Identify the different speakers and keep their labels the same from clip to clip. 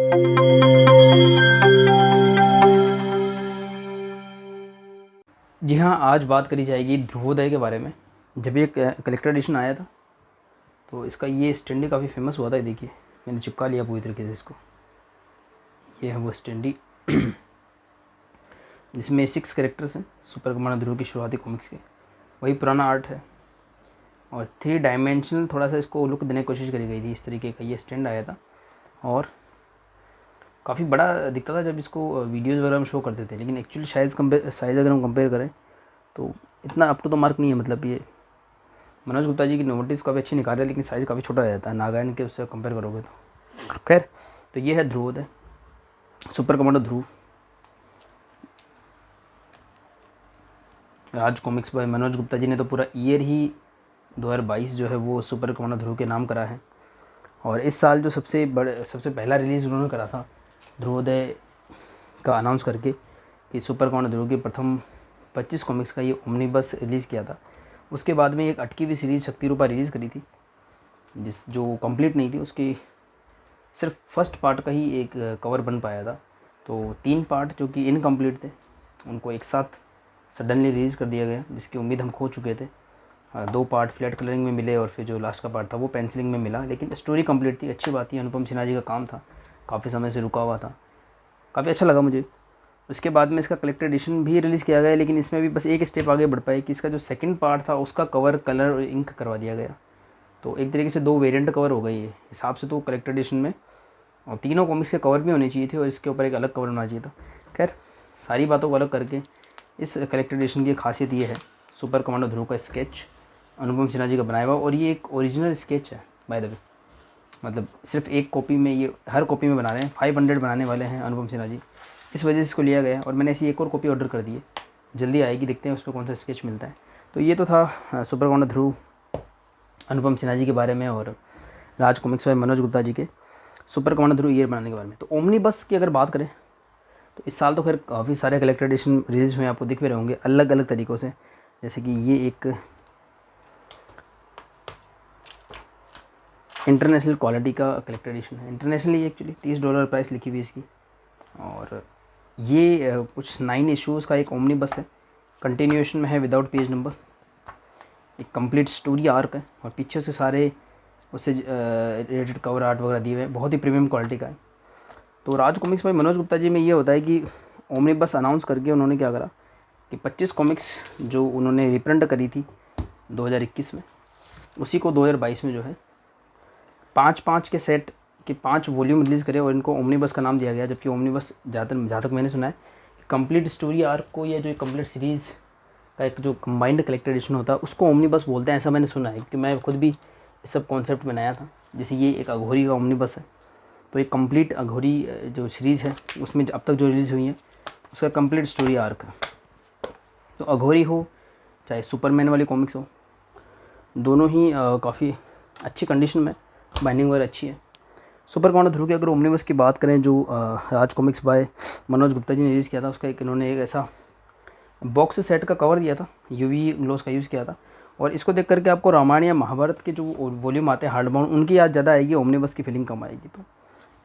Speaker 1: जी हाँ, आज बात करी जाएगी ध्रुवोदय के बारे में। जब ये कलेक्टर एडिशन आया था तो इसका ये स्टैंडी काफ़ी फेमस हुआ था। देखिए, मैंने चिपका लिया पूरी तरीके से इसको। ये है वो स्टैंडी जिसमें 6 कैरेक्टर्स हैं सुपर कमांडर ध्रुव की शुरुआती कॉमिक्स के। वही पुराना आर्ट है और 3 डायमेंशनल थोड़ा सा इसको लुक देने की कोशिश करी गई थी। इस तरीके का ये स्टैंड आया था और काफ़ी बड़ा दिखता था जब इसको वीडियोज़ वगैरह में शो करते थे, लेकिन एक्चुअली साइज़ अगर हम कंपेयर करें तो इतना अप टू द मार्क नहीं है। मतलब ये मनोज गुप्ता जी की नोटिस काफ़ी अच्छी निकाल रहे हैं, लेकिन साइज़ काफ़ी छोटा रह जाता है नागायन के उससे कंपेयर करोगे तो। खैर, तो ये है Dhruvodaya, super commando Dhruv, Raj comics by Manoj Gupta ji ने तो पूरा ईयर ही 2022 जो है वो सुपर कमांडो ध्रुव के नाम करा है। और इस साल जो सबसे पहला रिलीज़ उन्होंने करा था ध्रुवोदय का अनाउंस करके कि सुपर कमांडो ध्रुव की प्रथम 25 कॉमिक्स का ये ओमनीबस रिलीज़ किया था। उसके बाद में एक अटकी हुई सीरीज़ शक्ति रूपा रिलीज़ करी थी, जो कंप्लीट नहीं थी। उसकी सिर्फ फर्स्ट पार्ट का ही एक कवर बन पाया था। तो 3 पार्ट जो कि इनकम्प्लीट थे उनको एक साथ सडनली रिलीज़ कर दिया गया, जिसकी उम्मीद हम खो चुके थे। 2 पार्ट फ्लैट कलरिंग में मिले और फिर जो लास्ट का पार्ट था वो पेंसिलिंग में मिला, लेकिन स्टोरी कंप्लीट थी। अच्छी बात थी, अनुपम सिन्हा जी का काम था, काफ़ी समय से रुका हुआ था, काफ़ी अच्छा लगा मुझे। उसके बाद में इसका कलेक्टर एडिशन भी रिलीज़ किया गया, लेकिन इसमें भी बस एक स्टेप आगे बढ़ पाए कि इसका जो सेकंड पार्ट था उसका कवर कलर और इंक करवा दिया गया। तो एक तरीके से 2 वेरिएंट कवर हो गई है हिसाब से तो कलेक्टर एडिशन में, और तीनों कॉमिक्स के कवर भी होने चाहिए थे और इसके ऊपर एक अलग कवर होना चाहिए था। खैर, सारी बातों को अलग करके इस कलेक्टर एडिशन की खासियत ये है, सुपर कमांडो ध्रुव का स्केच अनुपम सिन्हा जी का बनाया हुआ, और ये एक ओरिजिनल स्केच है बाय द वे। मतलब सिर्फ एक कॉपी में, ये हर कॉपी में बना रहे हैं, 500 बनाने वाले हैं अनुपम सिन्हा जी, इस वजह से इसको लिया गया। और मैंने ऐसी एक और कॉपी ऑर्डर कर दी है, जल्दी आएगी, देखते हैं उस पर कौन सा स्केच मिलता है। तो ये तो था सुपर कमांडो ध्रुव अनुपम सिन्हा जी के बारे में और राज कॉमिक्स बाय मनोज गुप्ता जी के सुपर कमांडो ध्रुव ईयर बनाने के बारे में। तो ओमनी बस की अगर बात करें तो इस साल तो खैर काफ़ी सारे कलेक्टर एडिशन रिलीज़ हुए, आपको दिख भी रहे होंगे अलग अलग तरीक़ों से। जैसे कि ये एक इंटरनेशनल क्वालिटी का कलेक्टर एडिशन है, इंटरनेशनली एक्चुअली $30 प्राइस लिखी हुई इसकी। और ये कुछ 9 इश्यूज़ का एक ओमनी बस है, कंटिन्यूएशन में है विदाउट पेज नंबर, एक कंप्लीट स्टोरी आर्क है और पीछे से सारे उससे रिलेटेड कवर आर्ट वगैरह दिए हुए हैं, बहुत ही प्रीमियम क्वालिटी का है। तो राज कॉमिक्स में मनोज गुप्ता जी में ये होता है कि ओमनी बस अनाउंस करके उन्होंने क्या करा कि 25 कॉमिक्स जो उन्होंने रिप्रिंट करी थी 2021 में, उसी को 2022 में जो है 5-5 के सेट के 5 वॉल्यूम रिलीज़ करे और इनको ओमनी बस का नाम दिया गया। जबकि ओमनी बस जहाँ तक मैंने सुना है, कंप्लीट स्टोरी आर्क को या जो कंप्लीट सीरीज़ का एक जो कंबाइंड कलेक्टर एडिशन होता है उसको ओमनी बस बोलते हैं, ऐसा मैंने सुना है, क्योंकि मैं खुद भी इस सब कॉन्सेप्ट बनाया था। जैसे ये एक अघोरी का ओमनी बस है, तो एक कंप्लीट अघोरी जो सीरीज़ है उसमें अब तक जो रिलीज़ हुई है उसका कंप्लीट स्टोरी आर्क है। तो अघोरी हो चाहे सुपरमैन वाली कॉमिक्स हो, दोनों ही काफ़ी अच्छी कंडीशन में, बाइंडिंग वगैरह अच्छी है। सुपर कमांडो ध्रुव की अगर ओमनीबस की बात करें जो राज कॉमिक्स बाय मनोज गुप्ता जी ने रिलीज़ किया था, उसका इन्होंने एक ऐसा बॉक्स सेट का कवर दिया था, यूवी ग्लोस का यूज़ किया था। और इसको देख करके आपको रामायण या महाभारत के जो वॉल्यूम आते हैं हार्ड बाउंड, उनकी याद ज़्यादा आएगी, ओमनीबस की फीलिंग कम आएगी। तो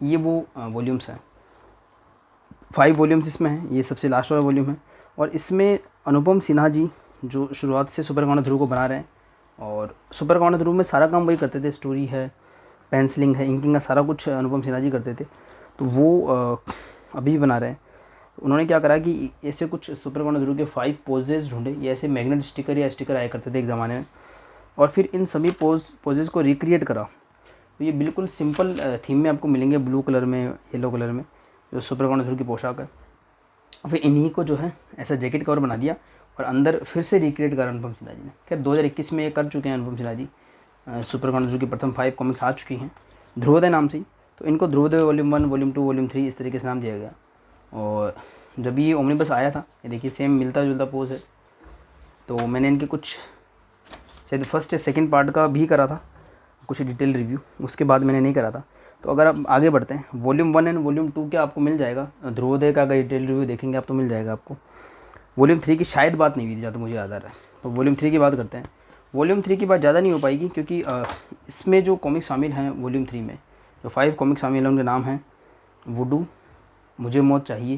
Speaker 1: ये वो वॉल्यूम्स हैं, 5 वॉल्यूम्स इसमें हैं, ये सबसे लास्ट वाला वॉल्यूम है। और इसमें अनुपम सिन्हा जी जो शुरुआत से सुपर कमांडो ध्रुव को बना रहे हैं, और सुपर कमांडो ध्रुव में सारा काम वही करते थे, स्टोरी है, पेंसिलिंग है, इंकिंग का सारा कुछ अनुपम सिन्हा जी करते थे। तो वो अभी भी बना रहे हैं। उन्होंने क्या करा कि ऐसे कुछ सुपर कमांडो ध्रुव के 5 पोजेज़ ढूंढे, ये ऐसे मैग्नेट स्टिकर या स्टिकर आया करते थे एक ज़माने में, और फिर इन सभी पोजेज़ को रिक्रिएट करा। तो ये बिल्कुल सिंपल थीम में आपको मिलेंगे, ब्लू कलर में, येलो कलर में, जो सुपर कमांडो ध्रुव की पोशाक है। फिर इन्हीं को जो है ऐसा जैकेट कवर बना दिया और अंदर फिर से रिक्रिएट करा अनुपम सिन्हा जी ने। खैर 2021 में ये कर चुके हैं अनुपम सिन्हा जी, सुपर कमांडो ध्रुव की प्रथम 5 कॉमिक्स आ चुकी हैं ध्रुवोदय नाम से ही। तो इनको ध्रुवोदय वॉल्यूम 1, वॉल्यूम 2, वॉल्यूम 3 इस तरीके से नाम दिया गया। और जब ये ओमनीबस आया था, ये देखिए सेम मिलता जुलता पोज है। तो मैंने इनके कुछ शायद फर्स्ट या सेकंड पार्ट का भी करा था कुछ डिटेल रिव्यू, उसके बाद मैंने नहीं करा था। तो अगर आप आगे बढ़ते हैं, वॉल्यूम 1 एंड वॉल्यूम 2 के आपको मिल जाएगा, ध्रुवोदय का अगर डिटेल रिव्यू देखेंगे आप तो मिल जाएगा आपको। वॉल्यूम 3 की शायद बात नहीं हुई थी जहाँ तो मुझे याद आ रहा है। तो वॉल्यूम 3 की बात करते हैं। वॉल्यूम 3 की बात ज़्यादा नहीं हो पाएगी, क्योंकि इसमें जो कॉमिक शामिल हैं वॉल्यूम 3 में, जो 5 कॉमिक शामिल हैं उनके नाम हैं वुडू, मुझे मौत चाहिए,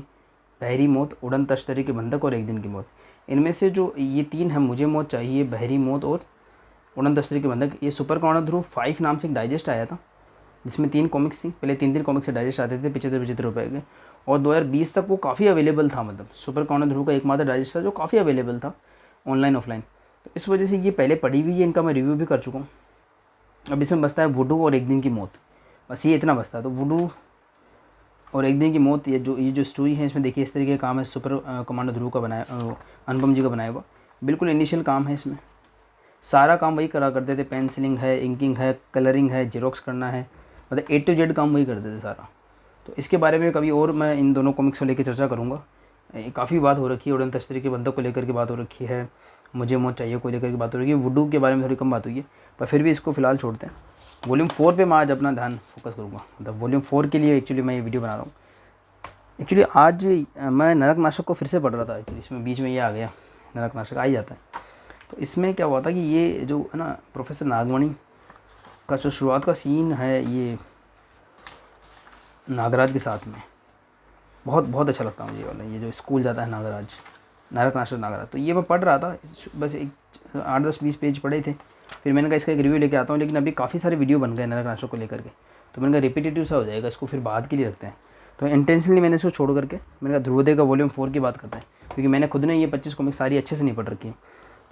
Speaker 1: बहरी मौत, उड़न तश्तरी के बंधक और एक दिन की मौत। इनमें से जो ये 3 है, मुझे मौत चाहिए, बहरी मौत और उड़न तश्तरी के बंधक, ये सुपर कमांडो ध्रुव 5 नाम से एक डाइजेस्ट आया था जिसमें 3 कॉमिक्स थी। पहले 3 कॉमिक्स से डाइजेस्ट आते थे 75 रुपये के, और 2020 तक वो काफ़ी अवेलेबल था। मतलब सुपर कमांडो ध्रुव का एकमात्र डाइजेस्ट था जो काफ़ी अवेलेबल था ऑनलाइन ऑफलाइन। तो इस वजह से ये पहले पढ़ी हुई है, इनका मैं रिव्यू भी कर चुका हूँ। अब इसमें बचता है वुडू और एक दिन की मौत, बस ये इतना बचता है। तो वुडू और एक दिन की मौत, ये जो स्टोरी है इसमें देखिए इस तरीके का काम है। सुपर कमांडो ध्रुव का बनाया, अनुपम जी का बनाया हुआ, बिल्कुल इनिशियल काम है। इसमें सारा काम वही करा करते थे, पेंसिलिंग है, इंकिंग है, कलरिंग है, जेरोक्स करना है, मतलब A to Z काम वही करते थे सारा। तो इसके बारे में कभी और मैं इन दोनों कॉमिक्स को लेकर चर्चा करूँगा। काफ़ी बात हो रखी है, उड़न तश्तरी के बंधक को लेकर के बात हो रखी है, मुझे मौत चाहिए को लेकर के बात हो रही है, वुडू के बारे में थोड़ी कम बात हुई है, पर फिर भी इसको फिलहाल छोड़ते हैं। वॉल्यूम 4 पे मैं आज अपना ध्यान फोकस करूँगा, मतलब वॉल्यूम 4 के लिए एक्चुअली मैं ये वीडियो बना रहा हूँ। एक्चुअली आज मैं नरक नाशक को फिर से पढ़ रहा था, एक्चुअली इसमें बीच में ये आ गया, नरक नाशक आ ही जाता है। तो इसमें क्या हुआ था कि ये जो है ना प्रोफेसर नागमणि का जो शुरुआत का सीन है, ये नागराज के साथ में बहुत अच्छा लगता है मुझे ये वाला, ये जो स्कूल जाता है नागराज, नरक नाशक नागराज। तो ये मैं पढ़ रहा था, बस एक 8-10-20 पेज पढ़े थे, फिर मैंने कहा इसका एक रिव्यू लेके आता हूँ। लेकिन अभी काफ़ी सारे वीडियो बन गए नरक नाशक को लेकर के, तो मैंने कहा रिपीटेटिव सा हो जाएगा, इसको फिर बाद के लिए रखते हैं। तो इंटेंशनली मैंने इसको छोड़ करके मैंने कहा ध्रुवोदय का वॉल्यूम 4 की बात करते हैं, क्योंकि मैंने खुद ने ये 25 कॉमिक्स सारी अच्छे से नहीं पढ़ रखी है।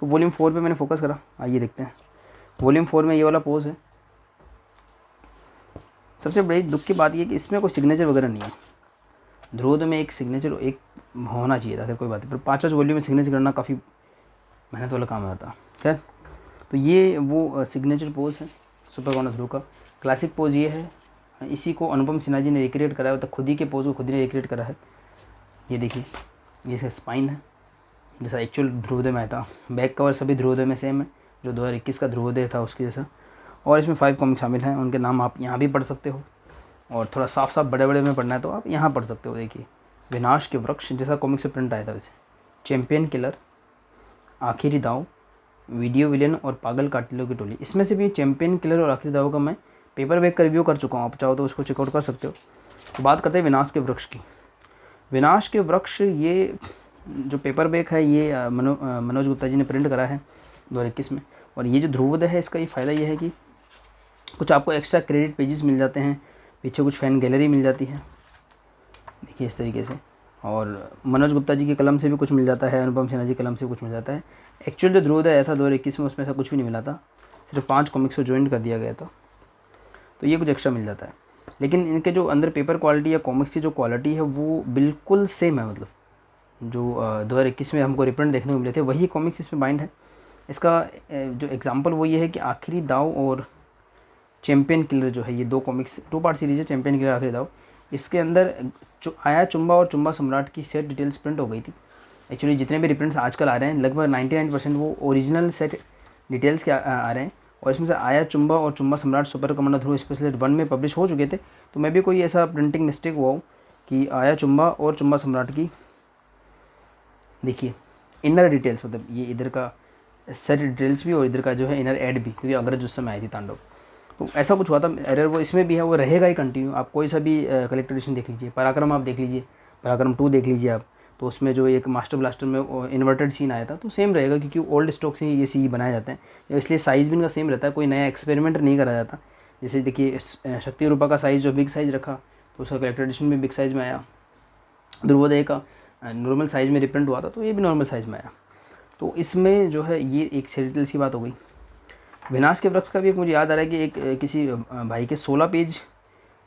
Speaker 1: तो वॉल्यूम 4 पे मैंने फोकस करा। आइए देखते हैं। वॉल्यूम 4 में ये वाला पोज है। सबसे बड़ी दुख की बात ये कि इसमें कोई सिग्नेचर वगैरह नहीं है। ध्रुवोदय में एक सिग्नेचर एक होना चाहिए था, फिर कोई बात नहीं, पर 5 वॉल्यूम में सिग्नेचर करना काफ़ी मेहनत वाला काम होता है। खैर, तो ये वो सिग्नेचर पोज है सुपर कमांडो ध्रुव का। क्लासिक पोज ये है, इसी को अनुपम सिन्हा जी ने रिक्रिएट करा है, तो खुद ही के पोज को खुद ही ने रिक्रिएट करा है। ये देखिए, ये इसका स्पाइन है जैसा एक्चुअल ध्रुवोदय में था। बैक कवर सभी ध्रुवोदय में सेम है, जो 2021 का ध्रुवोदय था उसके जैसा। और इसमें 5 कॉमिक शामिल हैं, उनके नाम आप यहाँ भी पढ़ सकते हो, और थोड़ा साफ बड़े में पढ़ना है तो आप यहाँ पढ़ सकते हो। देखिए, विनाश के वृक्ष जैसा कॉमिक से प्रिंट आया था वैसे, चैंपियन किलर, आखिरी दाव, वीडियो विलेन और पागल काटिलों की टोली। इसमें से भी चैंपियन किलर और आखिरी दाव का मैं पेपर बैग का रिव्यू कर चुका हूँ, आप चाहो तो उसको चेकआउट कर सकते हो। तो बात करते हैं विनाश के वृक्ष की। विनाश के वृक्ष, ये जो पेपर बैग है ये मनोज गुप्ता जी ने प्रिंट करा है 2021 में। और ये जो ध्रुवोदय है, इसका ये फ़ायदा ये है कि कुछ आपको एक्स्ट्रा क्रेडिट पेजेस मिल जाते हैं, पीछे कुछ फ़ैन गैलरी मिल जाती है, देखिए इस तरीके से। और मनोज गुप्ता जी की कलम से भी कुछ मिल जाता है, अनुपम सिन्हा जी की कलम से कुछ मिल जाता है। एक्चुअल जो ध्रुवोदय आया था 2021 में, उसमें ऐसा कुछ भी नहीं मिला था, सिर्फ 5 कॉमिक्स को ज्वाइन कर दिया गया था, तो ये कुछ एक्स्ट्रा मिल जाता है। लेकिन इनके जो अंदर पेपर क्वालिटी या कॉमिक्स की जो क्वालिटी है वो बिल्कुल सेम है, मतलब जो 2021 में हमको रिप्रिंट देखने को मिले थे वही कॉमिक्स इसमें बाइंड है। इसका जो एग्जांपल वो ये है कि आखिरी दाव और चैंपियन किलर जो है, ये 2 कॉमिक्स 2 पार्ट सीरीज है, चैंपियन किलर आखिरी दाव। इसके अंदर आया चुम्बा और चुम्बा सम्राट की सेट डिटेल्स प्रिंट हो गई थी। एक्चुअली जितने भी रिप्रिंट्स आजकल आ रहे हैं लगभग 99% वो ओरिजिनल सेट डिटेल्स के आ रहे हैं। और इसमें से आया चुम्बा और चुम्बा सम्राट सुपर कमांडो ध्रुव स्पेशल 1 में पब्लिश हो चुके थे, तो मैं भी कोई ऐसा प्रिंटिंग मिस्टेक हुआ हो कि आया चुम्बा और चुम्बा सम्राट की, देखिए इनर डिटेल्स, मतलब ये इधर का सेट डिटेल्स भी और इधर का जो है इनर एड भी, क्योंकि अग्रज उस समय आई थी तांडव, तो ऐसा कुछ हुआ था एरर। वो इसमें भी है, वो रहेगा ही कंटिन्यू। आप कोई सा भी कलेक्टर एडिशन देख लीजिए, पराक्रम आप देख लीजिए, पराक्रम 2 देख लीजिए आप, तो उसमें जो एक मास्टर ब्लास्टर में इन्वर्टेड सीन आया था तो सेम रहेगा, क्योंकि ओल्ड स्टॉक से ही ये सी बनाए जाते हैं, इसलिए साइज़ भी इनका सेम रहता है, कोई नया एक्सपेरिमेंट नहीं करा जाता। जैसे देखिए शक्ति रूपा का साइज़ जो बिग साइज़ रखा, तो उसका कलेक्टर एडिशन में बिग साइज़ में आया। ध्रुवोदय का नॉर्मल साइज़ में रिप्रिंट हुआ था, तो ये भी नॉर्मल साइज़ में आया। तो इसमें जो है ये एक सेरिटल सी बात हो गई। विनाश के वृक्ष का भी एक मुझे याद आ रहा है कि एक किसी भाई के 16 पेज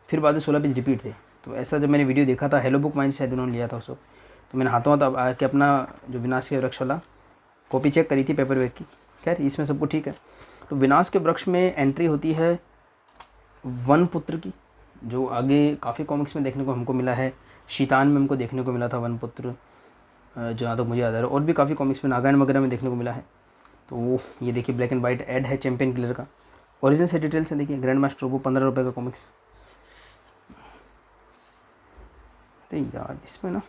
Speaker 1: फिर बाद में 16 पेज रिपीट थे। तो ऐसा जब मैंने वीडियो देखा था, हेलो बुक माइंड शायद उन्होंने लिया था उसको, तो मैंने हाथों हाथ आके अपना जो विनाश के वृक्ष वाला कॉपी चेक करी थी पेपर बैग की। खैर इसमें सब कुछ ठीक है। तो विनाश के वृक्ष में एंट्री होती है वन पुत्र की, जो आगे काफ़ी कॉमिक्स में देखने को हमको मिला है। शीतान में हमको देखने को मिला था वन पुत्र, जहाँ तक मुझे याद आ रहा है, और भी काफ़ी कॉमिक्स में नागायण वगैरह में देखने को मिला है। तो वो ये देखिए ब्लैक एंड वाइट एड है चैंपियन किलर का, ओरिजिनल से डिटेल्स है, देखिए ग्रैंड मास्टर वो 15 रुपये का कॉमिक्स। अरे यार इसमें ना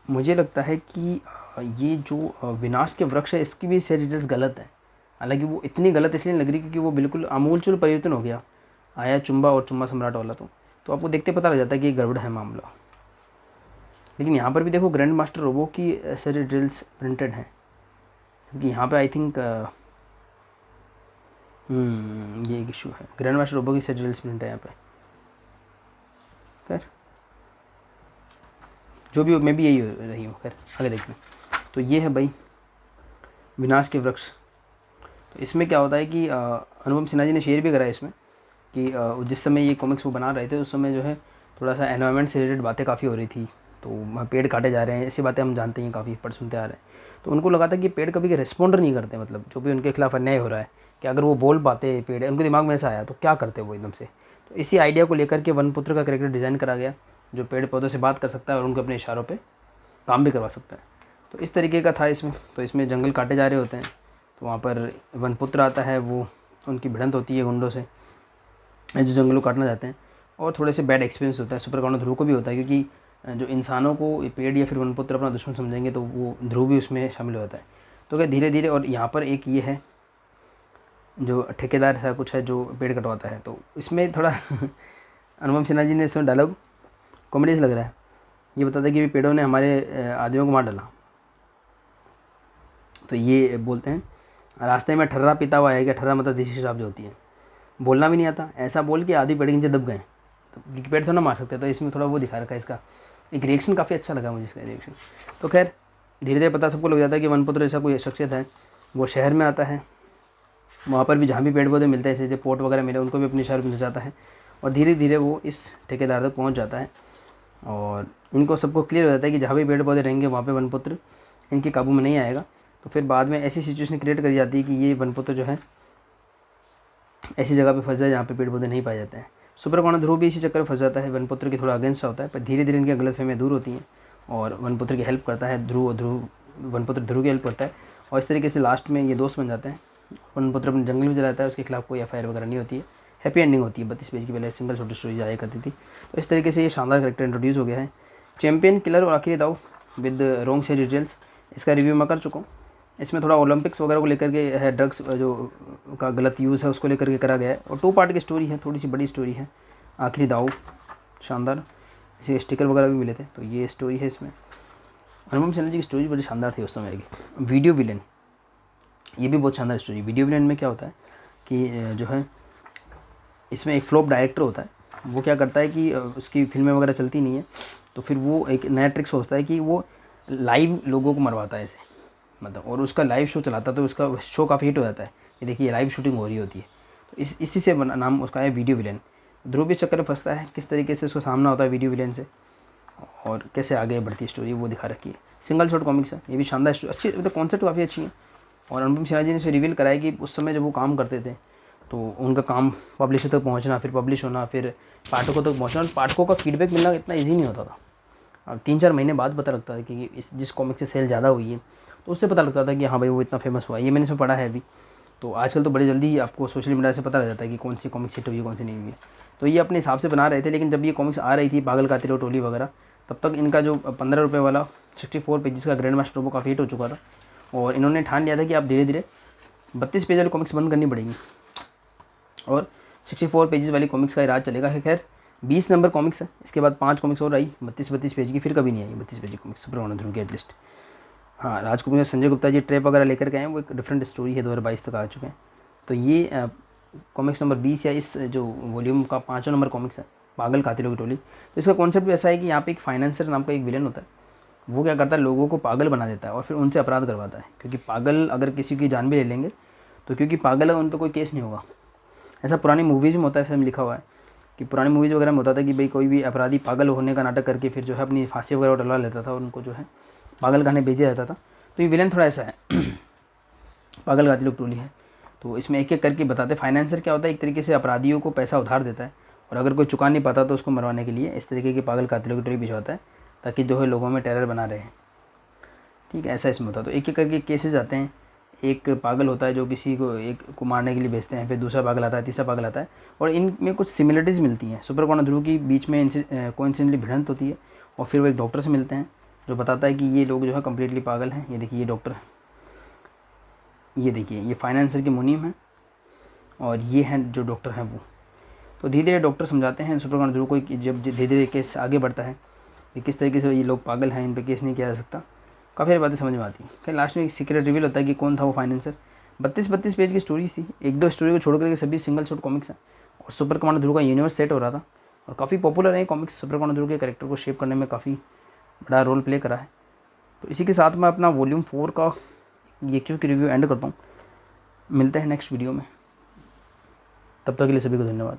Speaker 1: मुझे लगता है कि ये जो विनाश के वृक्ष है इसकी भी से डिटेल्स गलत है। हालांकि वो इतनी गलत इसलिए लग रही क्योंकि वो बिल्कुल आमूलचूल परिवर्तन हो गया आया चुम्बा और चुम्बा सम्राट वाला, तो आपको देखते पता लग जाता है कि ये गड़बड़ है मामला। लेकिन यहाँ पर भी देखो ग्रैंड मास्टर रोबो की सारी ड्रिल्स प्रिंटेड हैं, क्योंकि यहाँ पे आई थिंक ये एक इशू है, ग्रैंड मास्टर रोबो की सारी ड्रिल्स प्रिंट है यहाँ पे। खैर जो भी हो, मैं भी यही रही हूँ। खैर आगे देखते हैं। तो ये है भाई विनाश के वृक्ष। तो इसमें क्या होता है कि अनुपम सिन्हा जी ने शेयर भी करा है इसमें कि जिस समय ये कॉमिक्स वो बना रहे थे उस समय जो है थोड़ा सा एनवायरनमेंट से रिलेटेड बातें काफ़ी हो रही थी, तो पेड़ काटे जा रहे हैं, ऐसी बातें हम जानते हैं, काफ़ी पढ़ सुनते आ रहे हैं। तो उनको लगा था कि पेड़ कभी रिस्पॉन्ड नहीं करते, मतलब जो भी उनके खिलाफ अन्याय हो रहा है कि अगर वो बोल पाते पेड़, उनके दिमाग में ऐसा आया तो क्या करते वो एकदम से। तो इसी आइडिया को लेकर के वनपुत्र का कैरेक्टर डिज़ाइन करा गया, जो पेड़ पौधों से बात कर सकता है और उनको अपने इशारों पर काम भी करवा सकता है। तो इस तरीके का था इसमें। तो इसमें जंगल काटे जा रहे होते हैं, तो वहाँ पर वनपुत्र आता है, वो उनकी भिड़ंत होती है गुंडों से जो जंगलों काटना चाहते हैं, और थोड़े से बैड एक्सपीरियंस होता है। सुपर काउंटर ध्रुव को भी होता है, क्योंकि जो इंसानों को पेड़ या फिर वनपुत्र अपना दुश्मन समझेंगे तो वो ध्रुव भी उसमें शामिल हो जाता है। तो क्या धीरे धीरे, और यहाँ पर एक ये है जो ठेकेदार ऐसा कुछ है जो पेड़ कटवाता है, तो इसमें थोड़ा अनुपम सिन्हा जी ने इसमें डायलॉग कॉमेडी लग रहा है। ये बताता है कि पेड़ों ने हमारे आदमियों को मार डाला। तो ये बोलते हैं रास्ते में ठर्रा पीता हुआ है, क्या ठर्रा मतलब देसी शराब जो होती है, बोलना भी नहीं आता, ऐसा बोल के आधी पेड़ के नीचे दब गए, तो पेड़ तो ना मार सकते। तो इसमें थोड़ा वो दिखा रखा है, इसका एक रिएक्शन काफ़ी अच्छा लगा मुझे, इसका रिएक्शन। तो खैर धीरे धीरे पता सबको लग जाता है कि वनपुत्र ऐसा कोई शख्सियत है, वो शहर में आता है, वहाँ पर भी जहाँ भी पेड़ पौधे मिलते हैं, जैसे पोर्ट वगैरह मिले, उनको भी अपने शहर में जाता है, और धीरे धीरे वो इस ठेकेदार तक पहुँच जाता है, और इनको सबको क्लियर हो जाता है कि जहाँ भी पेड़ पौधे रहेंगे वहाँ पे वनपुत्र इनके काबू में नहीं आएगा। तो फिर बाद में ऐसी सिचुएशन क्रिएट करी जाती है कि ये वनपुत्र जो है ऐसी जगह पे फंस जाए जहाँ पे पेड़ पौधे नहीं पाए जाते हैं। सुपर काउंटर ध्रुव भी इसी चक्कर में फंस जाता है, वनपुत्र की थोड़ा अगेंस्ट होता है, पर धीरे धीरे इनकी गलतफहमियां दूर होती हैं और वनपुत्र की हेल्प करता है वनपुत्र ध्रुव की हेल्प करता है, और इस तरीके से लास्ट में ये दोस्त बन जाते हैं। वनपुत्र अपने जंगल में चलाता है, उसके खिलाफ कोई FIR वगैरह नहीं होती है, हैप्पी एंडिंग होती है। 32 पेज की पहले सिंगल छोटी स्टोरी जाया करती थी। तो इस तरीके से ये शानदार करेक्टर इंट्रोड्यूस हो गया है। चैंपियन, किलर और आखिरी दाव विद रॉन्ग से डिटेल्स, इसका रिव्यू मैं कर चुका हूँ। इसमें थोड़ा ओलंपिक्स वगैरह को लेकर के है, ड्रग्स जो का गलत यूज़ है उसको लेकर के करा गया है, और 2 पार्ट की स्टोरी है, थोड़ी सी बड़ी स्टोरी है। आखिरी दाव शानदार, इसे स्टिकर वगैरह भी मिले थे, तो ये स्टोरी है इसमें। अनुपम सिन्हा जी की स्टोरी बड़ी शानदार थी उस समय की। वीडियो विलेन, ये भी बहुत शानदार स्टोरी। वीडियो विलेन में क्या होता है कि जो है इसमें एक फ्लॉप डायरेक्टर होता है, वो क्या करता है कि उसकी फिल्में वगैरह चलती नहीं है, तो फिर वो एक नया ट्रिक सोचता है कि वो लाइव लोगों को मरवाता है ऐसे, मतलब, और उसका लाइव शो चलाता है, तो उसका शो काफ़ी हिट हो जाता है। ये देखिए लाइव शूटिंग हो रही होती है, तो इसी से नाम उसका है वीडियो विलेन। ध्रुव भी चक्कर में फंसता है, किस तरीके से उसका सामना होता है वीडियो विलेन से, और कैसे आगे बढ़ती है स्टोरी वो दिखा रखी है। सिंगल शॉट कॉमिक्स है, ये भी शानदार अच्छी, मतलब कॉन्सेप्ट काफ़ी अच्छी है। और अनुपम सिन्हा जी ने इसे रिवील कराया कि उस समय जब वो काम करते थे तो उनका काम पब्लिशर तक पहुंचना, फिर पब्लिश होना, फिर पाठकों तक पहुंचना, और पाठकों का फीडबैक मिलना इतना इजी नहीं होता था। अब 3-4 महीने बाद पता लगता था कि जिस कॉमिक से सेल ज़्यादा हुई है, तो उससे पता लगता था कि हाँ भाई वो इतना फेमस हुआ है। ये मैंने इसमें पढ़ा है अभी। तो आजकल तो बड़ी जल्दी आपको सोशल मीडिया से पता लग जाता है कि कौन सी कॉमिक्स हिट हुई है, कौन सी नहीं हुई है। तो ये अपने हिसाब से बना रहे थे, लेकिन जब ये कॉमिक्स आ रही थी पागल कातिल टोली वगैरह, तब तक इनका जो 15 रुपये वाला 64 पेजेस का ग्रैंड मास्टर वो काफ़ी हिट हो चुका था, और इन्होंने ठान लिया था कि आप धीरे धीरे 32 पेज वाली कॉमिक्स बंद करनी पड़ेगी और 64 पेजेस वाली कॉमिक्स का ही राज चलेगा। खैर 20 नंबर कॉमिक्स है, इसके बाद 5 कॉमिक्स और आई 32 पेज की, फिर कभी नहीं आई 32 पेज की कॉमिक्स सुपर काउंटर ध्रुव की एटलीस्ट। हाँ, राजकुमार संजय गुप्ता जी ट्रैप वगैरह लेकर के आए, वो एक डिफरेंट स्टोरी है, 2022 तक आ चुके हैं। तो ये कॉमिक्स नंबर 20 या इस जो वॉल्यूम का 5वां नंबर कॉमिक्स है, पागल कातिलों की टोली। तो इसका कॉन्सेप्ट भी ऐसा है कि यहाँ पे एक फाइनेंसर नाम का एक विलेन होता है, वो क्या करता है, लोगों को पागल बना देता है और फिर उनसे अपराध करवाता है, क्योंकि पागल अगर किसी की जान भी ले लेंगे तो क्योंकि पागल है उन पर कोई केस नहीं होगा। ऐसा पुरानी मूवीज़ में होता है, ऐसा में लिखा हुआ है कि पुरानी मूवीज़ वगैरह में होता था कि भाई कोई भी अपराधी पागल होने का नाटक करके फिर जो है अपनी फांसी वगैरह डलवा लेता था और उनको जो है पागल खाने भेजा जाता था। तो ये विलेन थोड़ा ऐसा है पागल कातिलों की टोली है। तो इसमें एक एक करके बताते, फाइनेंसर क्या होता है, एक तरीके से अपराधियों को पैसा उधार देता है, और अगर कोई चुका नहीं पाता तो उसको मरवाने के लिए इस तरीके की पागल कातिलों की टोली भिजवाता है, ताकि जो है लोगों में टेरर बना रहे। ठीक है, ऐसा इसमें होता है। तो एक एक करके केसेस आते हैं। एक पागल होता है जो किसी को एक को मारने के लिए भेजते हैं, फिर दूसरा पागल आता है, तीसरा पागल आता है, और इनमें कुछ सिमिलरिटीज़ मिलती हैं। सुपर काउंटर ध्रुव की बीच में कोइंसिडेंटली भिड़ंत होती है, और फिर वो एक डॉक्टर से मिलते हैं जो बताता है कि ये लोग जो है कम्प्लीटली पागल हैं। ये देखिए ये डॉक्टर, ये देखिए ये फाइनेंसर के मुनीम हैं, और ये हैं जो डॉक्टर हैं वो। तो धीरे धीरे डॉक्टर समझाते हैं सुपर कमांडर ध्रुव को कि जब धीरे धीरे केस आगे बढ़ता है कि किस तरीके से ये लोग पागल हैं, इन पर केस नहीं किया जा सकता। काफ़ी सारी बातें समझ में आती हैं। फिर लास्ट में एक सीक्रेट रिवील होता है कि कौन था वो फाइनेंसर। 32 पेज की स्टोरी थी, एक दो स्टोरी को छोड़ करके सभी सिंगल शॉट कॉमिक्स हैं। और सुपर कमांडर ध्रुव का यूनिवर्स सेट हो रहा था और काफ़ी पॉपुलर है कॉमिक्स। सुपर कमांडर ध्रुव के कैरेक्टर को शेप करने में काफ़ी बड़ा रोल प्ले करा है। तो इसी के साथ मैं अपना वॉल्यूम 4 का ये क्यों की रिव्यू एंड करता हूँ। मिलते हैं नेक्स्ट वीडियो में, तब तक के लिए सभी को धन्यवाद।